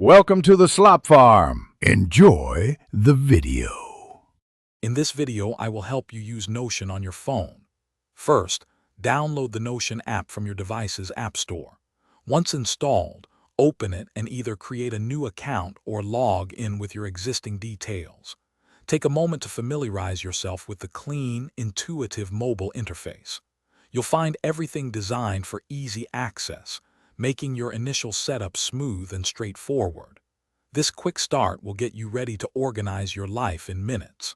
Welcome to the Slop Farm. Enjoy the video. In this video, I will help you use Notion on your phone. First, download the Notion app from your device's app store. Once installed, open it and either create a new account or log in with your existing details. Take a moment to familiarize yourself with the clean, intuitive mobile interface. You'll find everything designed for easy access, making your initial setup smooth and straightforward. This quick start will get you ready to organize your life in minutes.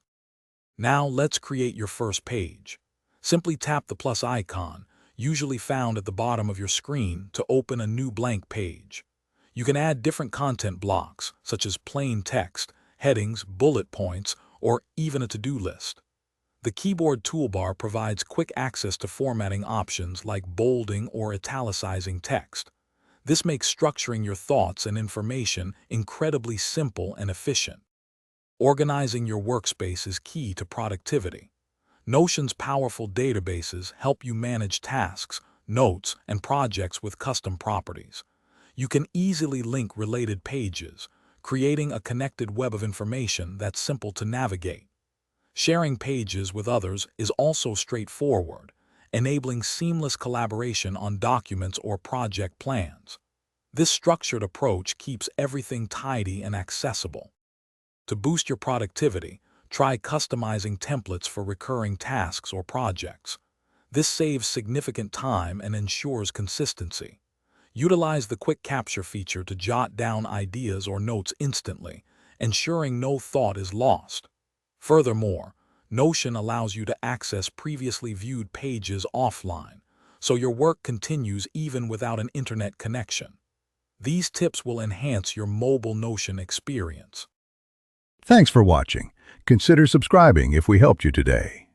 Now let's create your first page. Simply tap the plus icon, usually found at the bottom of your screen, to open a new blank page. You can add different content blocks, such as plain text, headings, bullet points, or even a to-do list. The keyboard toolbar provides quick access to formatting options like bolding or italicizing text. This makes structuring your thoughts and information incredibly simple and efficient. Organizing your workspace is key to productivity. Notion's powerful databases help you manage tasks, notes, and projects with custom properties. You can easily link related pages, creating a connected web of information that's simple to navigate. Sharing pages with others is also straightforward, enabling seamless collaboration on documents or project plans. This structured approach keeps everything tidy and accessible. To boost your productivity, try customizing templates for recurring tasks or projects. This saves significant time and ensures consistency. Utilize the quick capture feature to jot down ideas or notes instantly, ensuring no thought is lost. Furthermore, Notion allows you to access previously viewed pages offline, so your work continues even without an internet connection. These tips will enhance your mobile Notion experience. Thanks for watching. Consider subscribing if we helped you today.